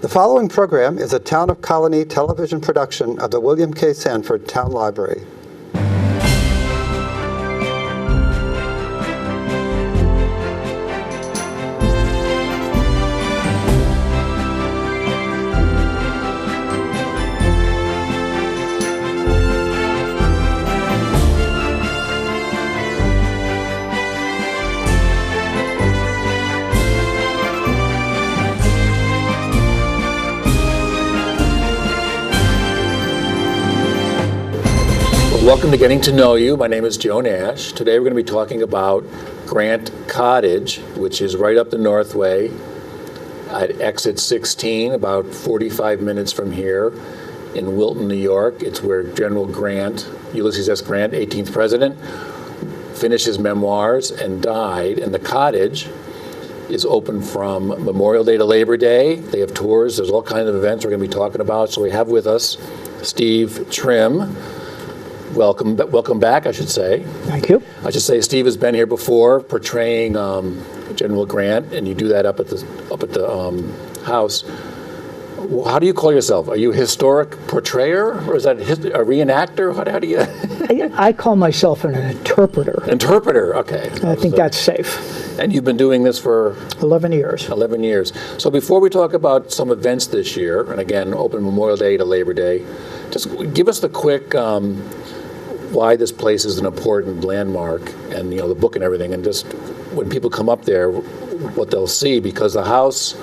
The following program is a Town of Colonie television production of the William K. Sanford Town Library. Welcome to Getting to Know You. My name is Joe Nash. Today we're going to be talking about Grant Cottage, which is right up the Northway at exit 16, about 45 minutes from here in Wilton, New York. It's where General Grant, Ulysses S. Grant, 18th president, finished his memoirs and died. And the cottage is open from Memorial Day to Labor Day. They have tours. There's all kinds of events we're going to be talking about. So we have with us Steve Trimm. Welcome back, I should say. Thank you. I should say Steve has been here before portraying General Grant, and you do that up at the house. How do you call yourself? Are you a historic portrayer, or is that a reenactor? How do you? I call myself an interpreter. Interpreter, okay. I think that's safe. And you've been doing this for? 11 years. 11 years. So before we talk about some events this year, and again, open Memorial Day to Labor Day, just give us the quick why this place is an important landmark, and the book and everything, and just when people come up there, what they'll see, because the house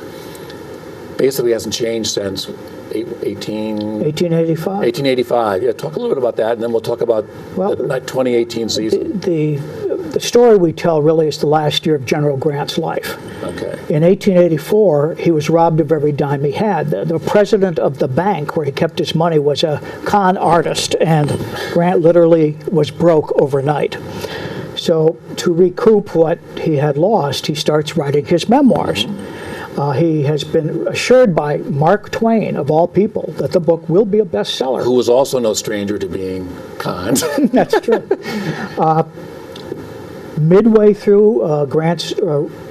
basically hasn't changed since 1885. 1885. Yeah, talk a little bit about that, and then we'll talk about the 2018 season. The story we tell really is the last year of General Grant's life. Okay. In 1884, he was robbed of every dime he had. The president of the bank where he kept his money was a con artist, and Grant literally was broke overnight. So to recoup what he had lost, he starts writing his memoirs. He has been assured by Mark Twain, of all people, that the book will be a bestseller. Who was also no stranger to being conned. That's true. Midway through Grant's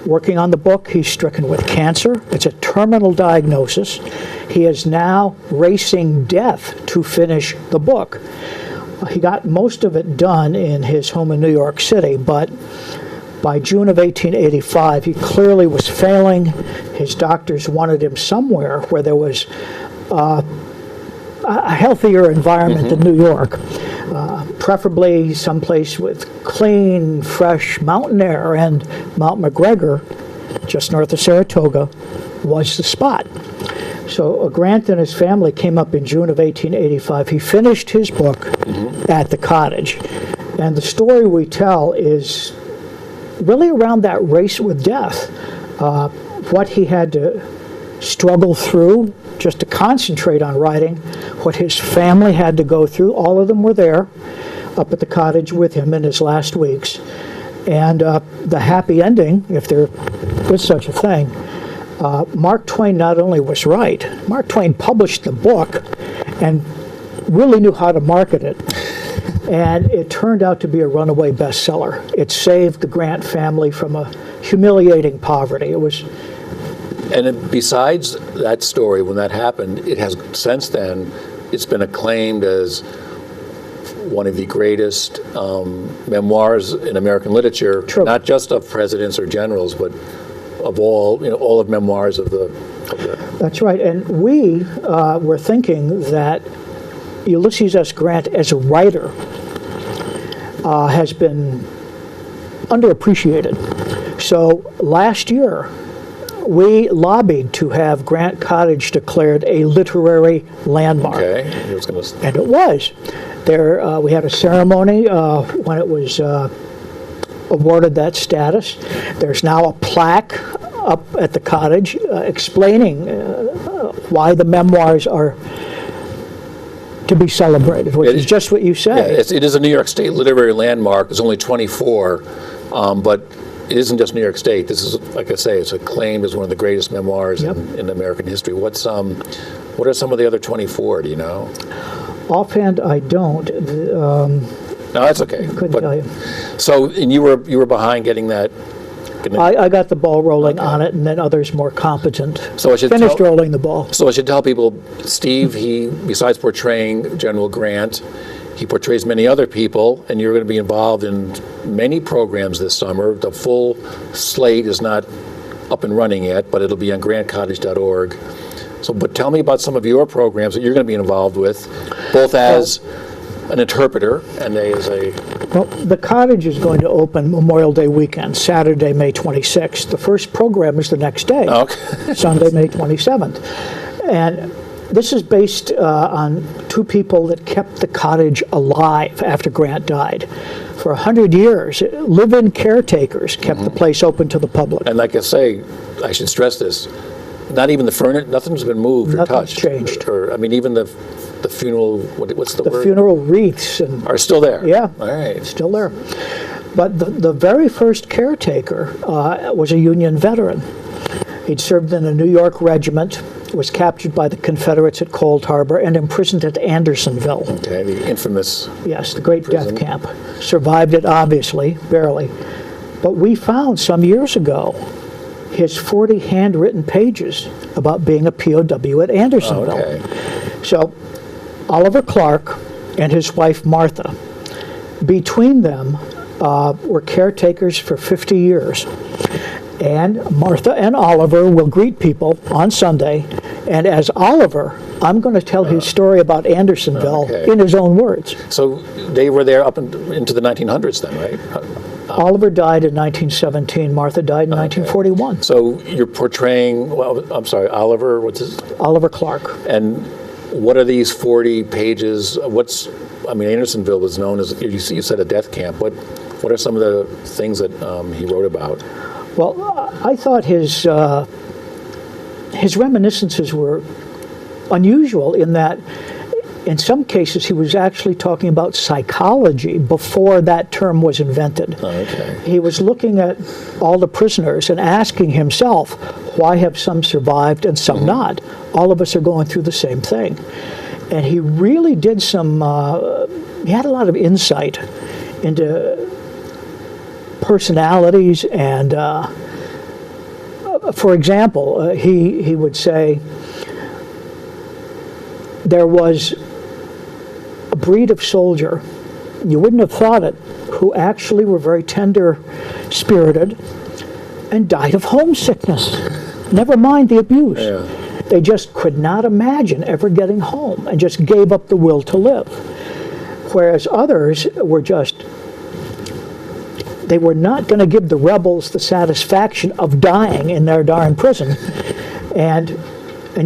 working on the book, he's stricken with cancer. It's a terminal diagnosis. He is now racing death to finish the book. He got most of it done in his home in New York City, but by June of 1885, he clearly was failing. His doctors wanted him somewhere where there was a healthier environment than New York. Preferably someplace with clean, fresh mountain air, and Mount McGregor, just north of Saratoga, was the spot. So Grant and his family came up in June of 1885. He finished his book at the cottage. And the story we tell is really around that race with death, what he had to struggle through just to concentrate on writing, what his family had to go through. All of them were there up at the cottage with him in his last weeks. And the happy ending, if there is such a thing, Mark Twain not only was right, Mark Twain published the book and really knew how to market it. And it turned out to be a runaway bestseller. It saved the Grant family from a humiliating poverty. It was. And besides that story, when that happened, it has since then, it's been acclaimed as one of the greatest memoirs in American literature, True. Not just of presidents or generals, but of all of memoirs of the. That's right. And we were thinking that Ulysses S. Grant as a writer has been underappreciated. So last year, we lobbied to have Grant Cottage declared a literary landmark. Okay. And it was. There, we had a ceremony when it was awarded that status. There's now a plaque up at the cottage explaining why the memoirs are to be celebrated, which is just what you said. Yeah, it is a New York State literary landmark. There's only 24, but it isn't just New York State. This is, like I say, it's acclaimed as one of the greatest memoirs in American history. What are some of the other 24? Do you know? Offhand, I don't. No, that's okay. Couldn't tell you. So, and you were behind getting that I got the ball rolling on it, and then others more competent So I should finished tell- rolling the ball. So I should tell people, Steve, he, besides portraying General Grant, he portrays many other people, and you're going to be involved in many programs this summer. The full slate is not up and running yet, but it'll be on grantcottage.org. So, but tell me about some of your programs that you're going to be involved with, both as an interpreter and as a... Well, the cottage is going to open Memorial Day weekend, Saturday, May 26th. The first program is the next day, Okay. Sunday, May 27th. And this is based on two people that kept the cottage alive after Grant died. For 100 years, live-in caretakers kept the place open to the public. And like I say, I should stress this, not even the furniture, nothing's been moved or Nothing's touched. changed. Or, I mean, even the funeral, what's the The word? funeral wreaths and Are still there? Yeah. All right. still there. But the very first caretaker was a Union veteran. He'd served in a New York regiment, was captured by the Confederates at Cold Harbor, and imprisoned at Andersonville. Okay, the infamous... Yes, the great Prison. death camp. Survived it, obviously, barely. But we found some years ago his 40 handwritten pages about being a POW at Andersonville. Okay. So Oliver Clark and his wife Martha, between them, were caretakers for 50 years. And Martha and Oliver will greet people on Sunday. And as Oliver, I'm going to tell his story about Andersonville Okay. in his own words. So they were there up into the 1900s then, right? Oliver died in 1917. Martha died in 1941. So you're portraying, well, I'm sorry, Oliver, what's his... Oliver Clark. And what are these 40 pages? I mean, Andersonville was known as, you said a death camp. What are some of the things that he wrote about? Well, I thought his reminiscences were unusual in that in some cases he was actually talking about psychology before that term was invented. Oh, okay. He was looking at all the prisoners and asking himself, why have some survived and some not? All of us are going through the same thing. And he really did he had a lot of insight into personalities and, for example, he would say there was a breed of soldier, you wouldn't have thought it, who actually were very tender-spirited and died of homesickness. Never mind the abuse. Yeah. They just could not imagine ever getting home and just gave up the will to live. Whereas others were just, they were not going to give the rebels the satisfaction of dying in their darn prison. And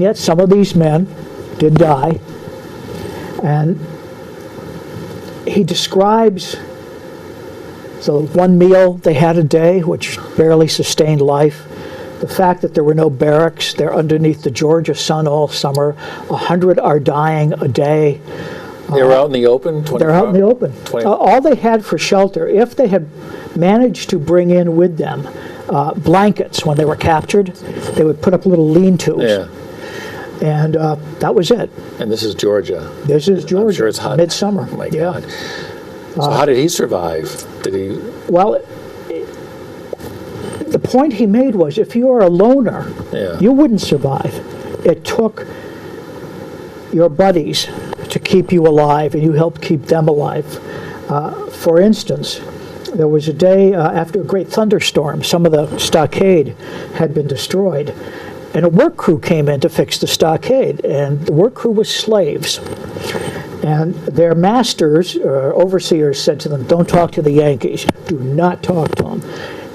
yet some of these men did die. And he describes the one meal they had a day, which barely sustained life. The fact that there were no barracks, they're underneath the Georgia sun all summer. 100 are dying a day. They were out in the open? They're out in the open. 20 All they had for shelter, if they had managed to bring in with them blankets when they were captured, they would put up little lean-tos. Yeah. And that was it. And this is Georgia. This is Georgia. I'm sure it's hot. Midsummer. Oh my Yeah. God. So how did he survive? Did he... Well, the point he made was if you are a loner, Yeah. you wouldn't survive. It took your buddies to keep you alive, and you helped keep them alive. For instance, there was a day after a great thunderstorm, some of the stockade had been destroyed, and a work crew came in to fix the stockade, and the work crew was slaves. And their masters, or overseers, said to them, don't talk to the Yankees. Do not talk to them.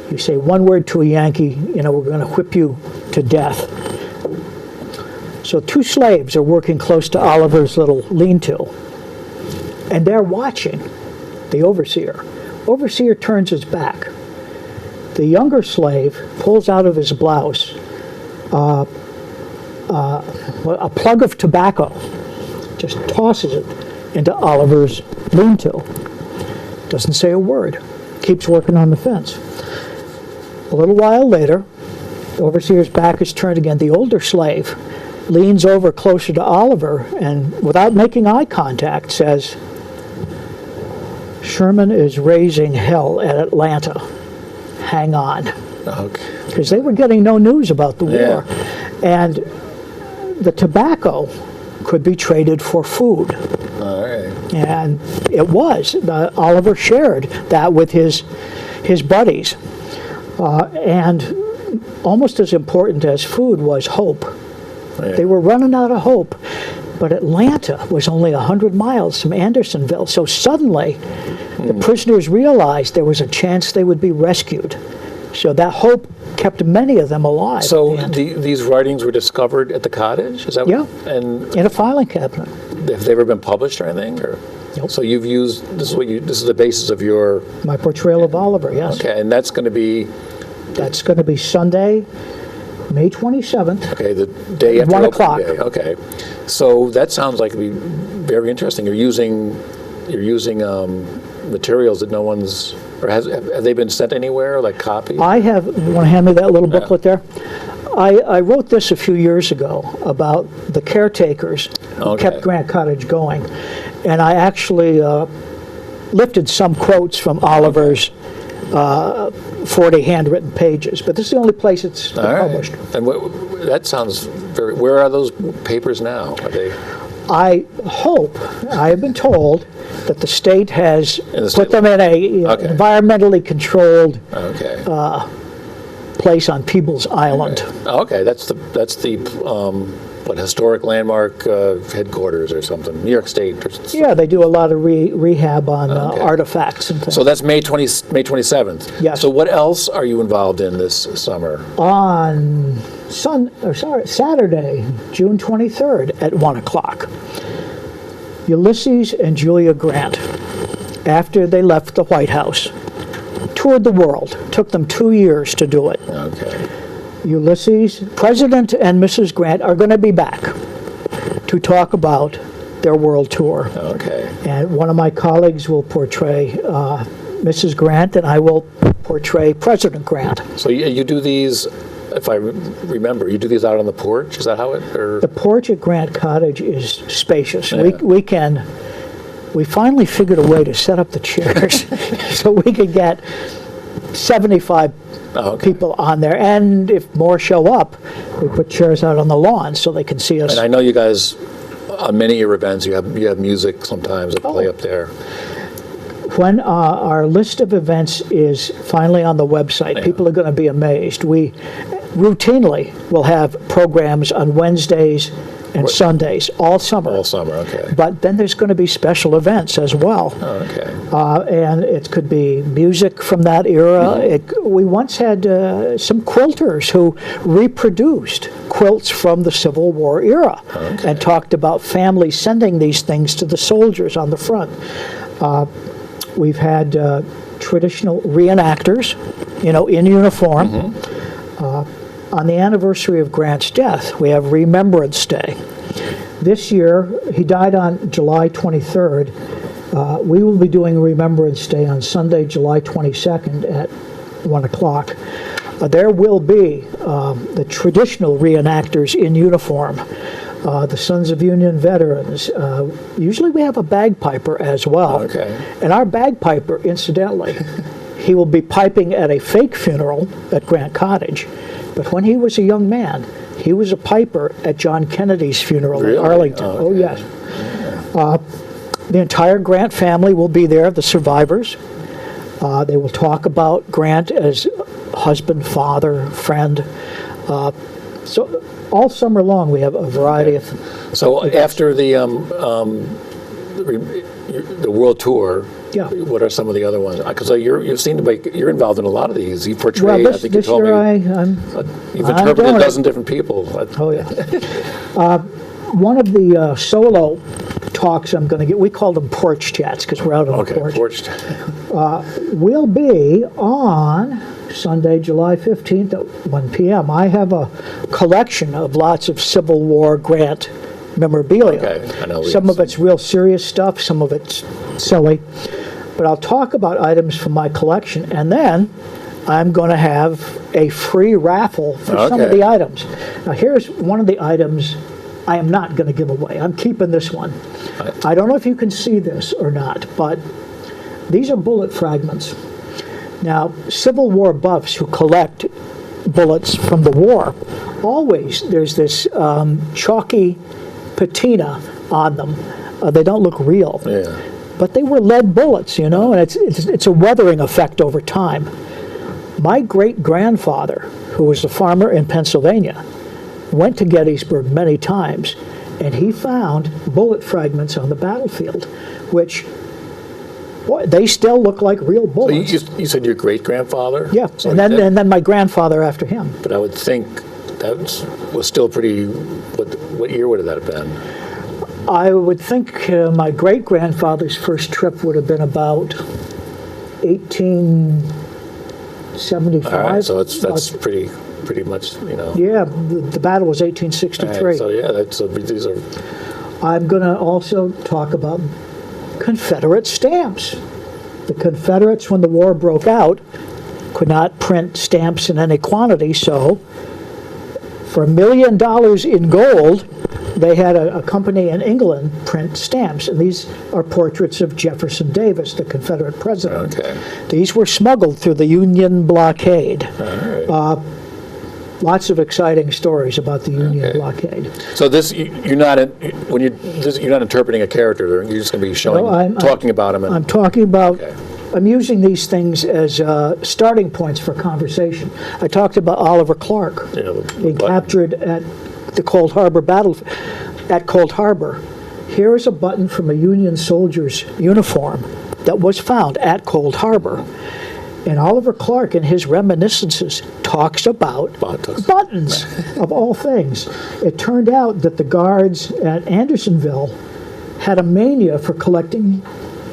You say one word to a Yankee, we're going to whip you to death. So two slaves are working close to Oliver's little lean-to, and they're watching the overseer. Overseer turns his back. The younger slave pulls out of his blouse a plug of tobacco, just tosses it into Oliver's lean-to. Doesn't say a word. Keeps working on the fence. A little while later, the overseer's back is turned again. The older slave leans over closer to Oliver and, without making eye contact, says, Sherman is raising hell at Atlanta. Hang on. Okay. because they were getting no news about the war. Yeah. And the tobacco could be traded for food. All right. And it was. Oliver shared that with his buddies. And almost as important as food was hope. Yeah. They were running out of hope. But Atlanta was only 100 miles from Andersonville. So suddenly, the prisoners realized there was a chance they would be rescued. So that hope kept many of them alive. So And these writings were discovered at the cottage? Is that Yeah. what? And in a filing cabinet. have they ever been published or anything? Or? Nope. So you've used, this is the basis of your, My portrayal of Oliver, yes. okay, and that's going to be, That's going to be Sunday, May 27th. okay, the day after 1 opening o'clock. day. Okay. So that sounds like it'd be very interesting. You're using materials that no one's, or have they been sent anywhere, like copies? You want to hand me that little booklet there? I wrote this a few years ago about the caretakers who Okay. kept Grant Cottage going. And I actually lifted some quotes from Oliver's 40 handwritten pages. But this is the only place it's been All right. published. And that sounds very, where are those papers now? Are they? I hope, I have been told, that the state has In the put state them in a Okay. environmentally controlled Okay. place on Peebles Island. Okay, that's the what, historic landmark headquarters or something, New York State. Or Yeah, they do a lot of rehab on Okay. artifacts and things. So that's May 27th. Yes. So what else are you involved in this summer? On Saturday, June 23rd at 1 o'clock, Ulysses and Julia Grant, after they left the White House, toured the world. Took them 2 years to do it. Okay. Ulysses, President and Mrs. Grant are going to be back to talk about their world tour. Okay. And one of my colleagues will portray Mrs. Grant, and I will portray President Grant. So you do these, if I remember, you do these out on the porch? Is that how it, or? The porch at Grant Cottage is spacious. Yeah. We finally figured a way to set up the chairs so we could get 75 people on there. And if more show up, we put chairs out on the lawn so they can see us. And I know you guys, on many of your events, you have music sometimes that play up there. When our list of events is finally on the website, people are going to be amazed. We routinely will have programs on Wednesdays and Sundays all summer. All summer, okay. But then there's going to be special events as well. Oh, okay. And it could be music from that era. We once had some quilters who reproduced quilts from the Civil War era and talked about families sending these things to the soldiers on the front. We've had traditional reenactors, in uniform. On the anniversary of Grant's death, we have Remembrance Day. This year, he died on July 23rd. We will be doing Remembrance Day on Sunday, July 22nd at 1 o'clock. There will be the traditional reenactors in uniform, the Sons of Union veterans. Usually we have a bagpiper as well. Okay. And our bagpiper, incidentally, he will be piping at a fake funeral at Grant Cottage. But when he was a young man, he was a piper at John Kennedy's funeral Really? in Arlington. Oh, Oh, okay. yes. The entire Grant family will be there, the survivors. They will talk about Grant as husband, father, friend. So all summer long, we have a variety of... So after the world tour, Yeah. what are some of the other ones? Because you seem to be, you're involved in a lot of these. You portray, Well, I think you this told year me, you've interpreted doing a it. dozen different people. Oh, yeah. One of the solo talks I'm going to get, we call them porch chats because we're out on the porch. Will be on Sunday, July 15th at 1 p.m. I have a collection of lots of Civil War Grant memorabilia. Okay, I know. Some of it's real serious stuff, some of it's silly. But I'll talk about items from my collection, and then I'm going to have a free raffle for some of Okay. the items. Now, here's one of the items I am not going to give away. I'm keeping this one. I don't know if you can see this or not, but these are bullet fragments. Now, Civil War buffs who collect bullets from the war, always there's this chalky patina on them. They don't look real. Yeah. But they were lead bullets, and it's a weathering effect over time. My great-grandfather, who was a farmer in Pennsylvania, went to Gettysburg many times, and he found bullet fragments on the battlefield, which, boy, they still look like real So bullets. you said your great-grandfather? Yeah, So and then my grandfather after him. But I would think that was still pretty, what year would that have been? I would think my great-grandfather's first trip would have been about 1875. All right, so that's pretty much, Yeah, the battle was 1863. All right, so yeah, these are. I'm going to also talk about Confederate stamps. The Confederates, when the war broke out, could not print stamps in any quantity, so for $1 million in gold, they had a company in England print stamps, and these are portraits of Jefferson Davis, the Confederate president. Okay. These were smuggled through the Union blockade. All right. Lots of exciting stories about the Union Okay. blockade. So this, you're not you're not interpreting a character. You're just going to be showing, talking about him. I'm talking about. Okay. I'm using these things as starting points for conversation. I talked about Oliver Clark being captured at the Cold Harbor battle. At Cold Harbor, here is a button from a Union soldier's uniform that was found at Cold Harbor. And Oliver Clark, in his reminiscences, talks about buttons, of all things. It turned out that the guards at Andersonville had a mania for collecting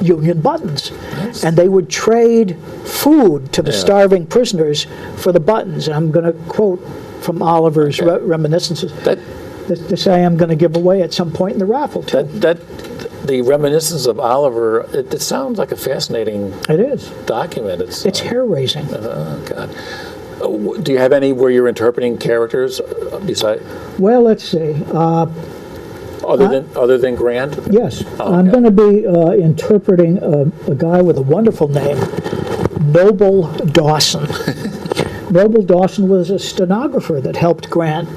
Union buttons. Nice. And they would trade food to the starving prisoners for the buttons. And I'm going to quote from Oliver's reminiscences. This I am going to give away at some point in the raffle, too. The reminiscence of Oliver, it sounds like a fascinating It is. document. It's hair-raising. Oh, God. Do you have any where you're interpreting characters besides? Well, let's see. Other than Grant? Yes, Oh, I'm okay. going to be interpreting a guy with a wonderful name, Noble Dawson. Noble Dawson was a stenographer that helped Grant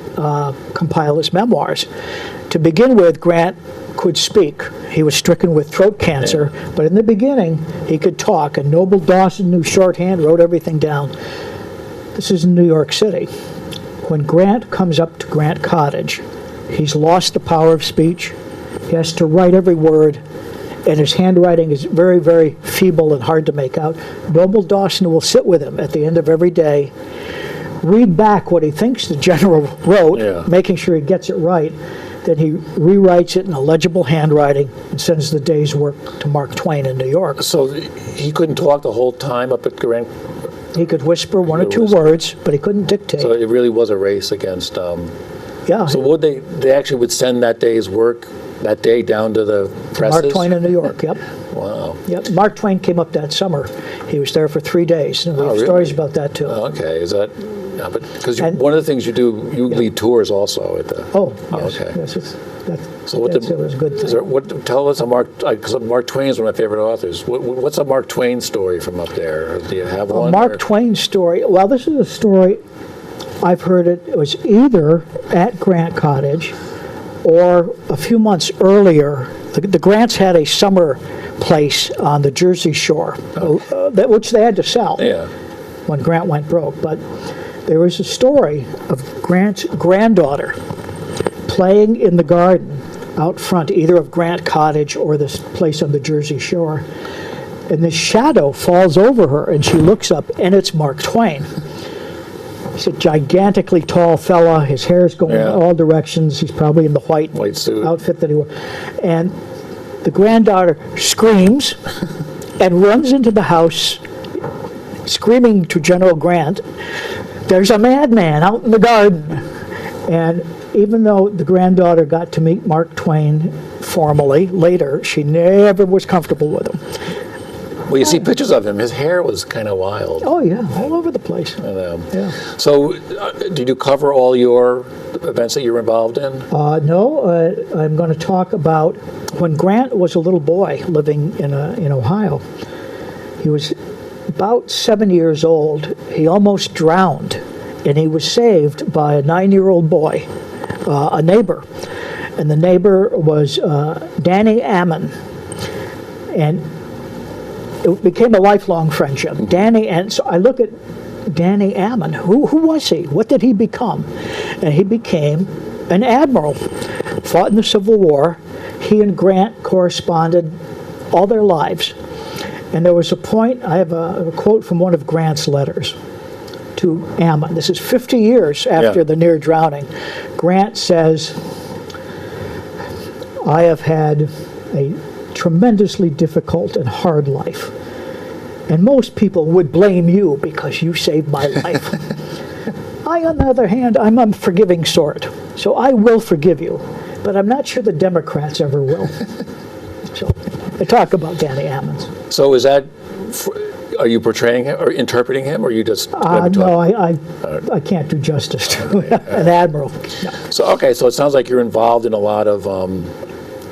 compile his memoirs. To begin with, Grant could speak. He was stricken with throat cancer, but in the beginning, he could talk, and Noble Dawson knew shorthand, wrote everything down. This is in New York City. When Grant comes up to Grant Cottage, he's lost the power of speech. He has to write every word, and his handwriting is very, very feeble and hard to make out. Noble Dawson will sit with him at the end of every day, read back what he thinks the general wrote, making sure he gets it right. Then he rewrites it in a legible handwriting and sends the day's work to Mark Twain in New York. So he couldn't talk the whole time up at Grant? He could whisper one or two words, but he couldn't dictate. So it really was a race against... Yeah. So would they actually would send that day's work that day down to the presses? Mark Twain in New York, yep. Wow. Yep. Mark Twain came up that summer. He was there for 3 days, and we have really? stories about that too. Oh, okay, is that... but because one of the things you do, you lead tours also at the... Oh, yes. okay. Yes, So what it was a good thing. Tell us a because Mark Twain is one of my favorite authors. What's a Mark Twain story from up there? Do you have one? Mark Twain story. Well, this is a story I've heard. It was either at Grant Cottage or a few months earlier. The Grants had a summer place on the Jersey Shore, which they had to sell when Grant went broke. But there was a story of Grant's granddaughter playing in the garden out front, either of Grant Cottage or this place on the Jersey Shore. And this shadow falls over her, and she looks up, and it's Mark Twain. He's a gigantically tall fella. His hair's going in all directions. He's probably in the white suit outfit that he wore. And the granddaughter screams and runs into the house, screaming to General Grant, "There's a madman out in the garden." And even though the granddaughter got to meet Mark Twain formally later, she never was comfortable with him. Well, you see pictures of him. His hair was kind of wild. Oh, yeah, all over the place. Yeah. So did you cover all your events that you were involved in? No, I'm going to talk about when Grant was a little boy living in Ohio. He was about 7 years old, he almost drowned, and he was saved by a 9-year-old boy, a neighbor. And the neighbor was Danny Ammon. And it became a lifelong friendship. Danny, and so I look at Danny Ammon. Who was he? What did he become? And he became an admiral, fought in the Civil War. He and Grant corresponded all their lives. And there was a point, I have a quote from one of Grant's letters to Ammon. This is 50 years after the near drowning. Grant says, I have had a tremendously difficult and hard life. And most people would blame you because you saved my life. I, on the other hand, I'm a forgiving sort. So I will forgive you. But I'm not sure the Democrats ever will. So I talk about Danny Ammon. So is that, are you portraying him or interpreting him, or are you just? No, I can't do justice to an admiral. No. So okay, so it sounds like you're involved in a lot of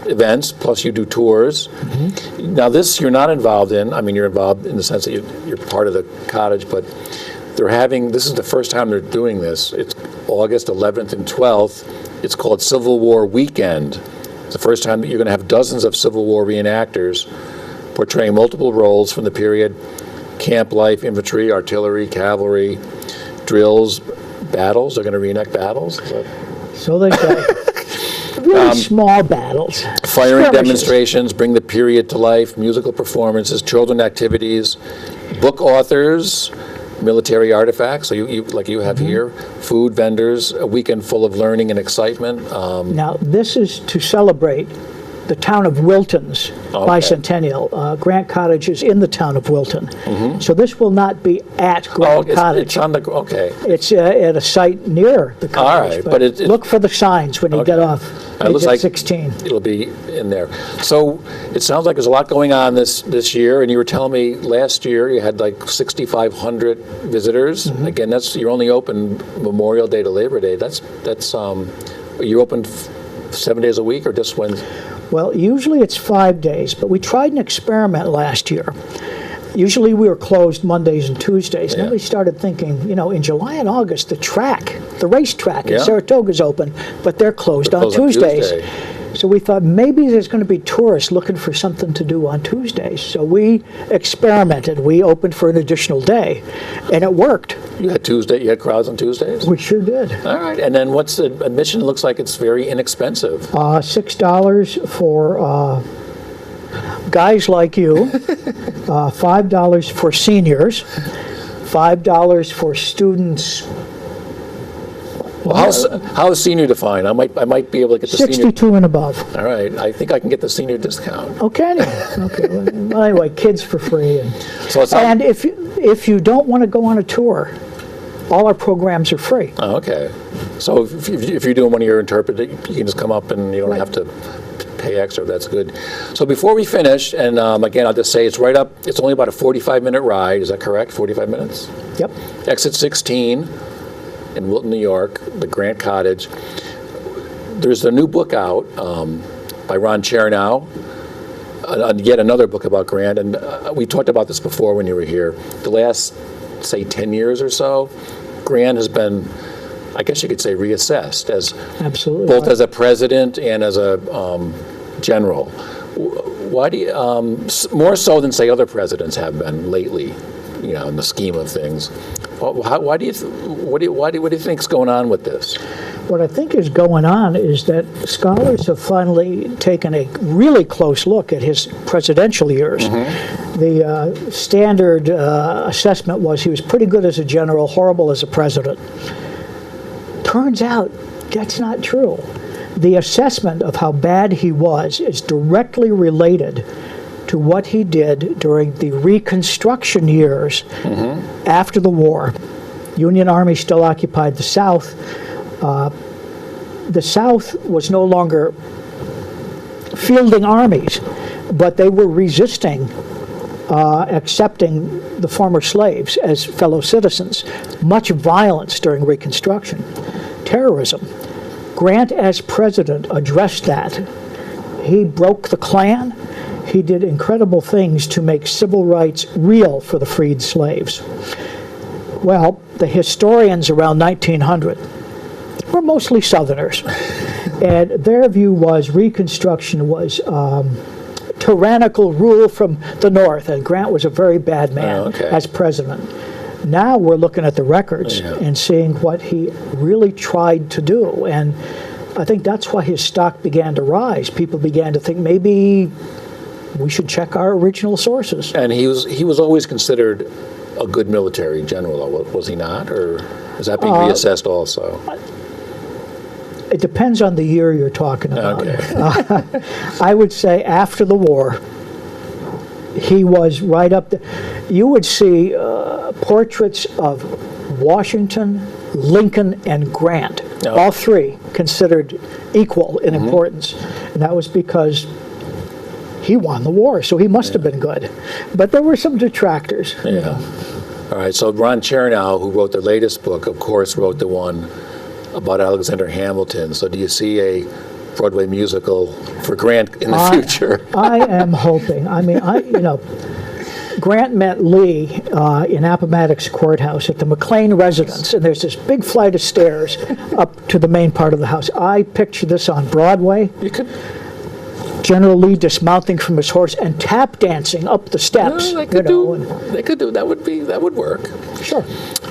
events, plus you do tours. Mm-hmm. Now this you're not involved in. I mean, you're involved in the sense that you're part of the cottage, but this is the first time they're doing this. It's August 11th and 12th. It's called Civil War Weekend. It's the first time that you're going to have dozens of Civil War reenactors portraying multiple roles from the period: camp life, infantry, artillery, cavalry, drills, battles. They're going to reenact battles. So they say. Really small battles. Firing demonstrations, bring the period to life, musical performances, children activities, book authors, military artifacts, so you like you have here, food vendors, a weekend full of learning and excitement. Now, this is to celebrate the town of Wilton's bicentennial. Grant Cottage is in the town of Wilton. Mm-hmm. So this will not be at Grant Cottage. It's on the, okay. It's at a site near the cottage. All right, but look for the signs when you get off. It looks like 16. It'll be in there. So it sounds like there's a lot going on this year, and you were telling me last year you had like 6,500 visitors. Mm-hmm. Again, you're only open Memorial Day to Labor Day. That's are you open 7 days a week or just Wednesday? Well, usually it's 5 days, but we tried an experiment last year. Usually we were closed Mondays and Tuesdays. And then we started thinking, in July and August, the racetrack in Saratoga is open, but they're closed on Tuesdays. So we thought maybe there's going to be tourists looking for something to do on Tuesdays. So we experimented. We opened for an additional day, and it worked. You had crowds on Tuesdays? We sure did. All right. And then what's the admission? It looks like it's very inexpensive. $6 for guys like you, $5 for seniors, $5 for students. Well, how is senior defined? I might be able to get the 62 and above. All right, I think I can get the senior discount. Okay. Well, anyway, kids for free. And if you don't want to go on a tour, all our programs are free. Oh, okay. So if you're doing one of your interpreters, you can just come up and you don't have to pay extra. That's good. So before we finish, and again, I'll just say it's right up. It's only about a 45-minute ride. Is that correct? 45 minutes? Yep. Exit 16. In Wilton, New York, the Grant Cottage. There's a new book out by Ron Chernow, yet another book about Grant, and we talked about this before when you were here. The last, say, 10 years or so, Grant has been, I guess you could say, reassessed as both as a president and as a general. Why do you, more so than, say, other presidents have been lately, in the scheme of things? What do you think is going on with this? What I think is going on is that scholars have finally taken a really close look at his presidential years. Mm-hmm. The standard assessment was he was pretty good as a general, horrible as a president. Turns out that's not true. The assessment of how bad he was is directly related to what he did during the Reconstruction years after the war. Union Army still occupied the South. The South was no longer fielding armies, but they were resisting accepting the former slaves as fellow citizens. Much violence during Reconstruction. Terrorism. Grant, as president, addressed that. He broke the Klan. he did incredible things to make civil rights real for the freed slaves. Well, the historians around 1900 were mostly Southerners, and their view was Reconstruction was tyrannical rule from the North, and Grant was a very bad man as president. Now we're looking at the records and seeing what he really tried to do, and I think that's why his stock began to rise. People began to think maybe we should check our original sources. And he was always considered a good military general, was he not? Or is that being reassessed also? It depends on the year you're talking about. Okay. I would say after the war, he was right up there. You would see portraits of Washington, Lincoln, and Grant, all three considered equal in importance. And that was because he won the war, so he must have been good. But there were some detractors. Yeah. You know. All right, so Ron Chernow, who wrote the latest book, of course, wrote the one about Alexander Hamilton. So do you see a Broadway musical for Grant in the future? I am hoping. I mean, Grant met Lee in Appomattox Courthouse at the McLean residence, and there's this big flight of stairs up to the main part of the house. I picture this on Broadway. You could. General Lee dismounting from his horse and tap dancing up the steps. They could do. That would work. Sure.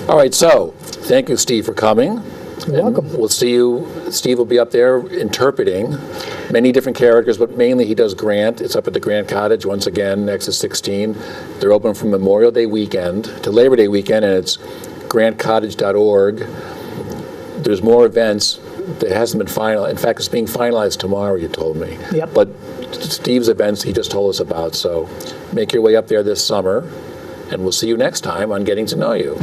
All right. So, thank you, Steve, for coming. You're welcome. We'll see you. Steve will be up there interpreting many different characters, but mainly he does Grant. It's up at the Grant Cottage once again, exit 16. They're open from Memorial Day weekend to Labor Day weekend, and it's grantcottage.org. There's more events. That hasn't been final. In fact, it's being finalized tomorrow, you told me. Yep. But Steve's events he just told us about. So make your way up there this summer, and we'll see you next time on Getting to Know You.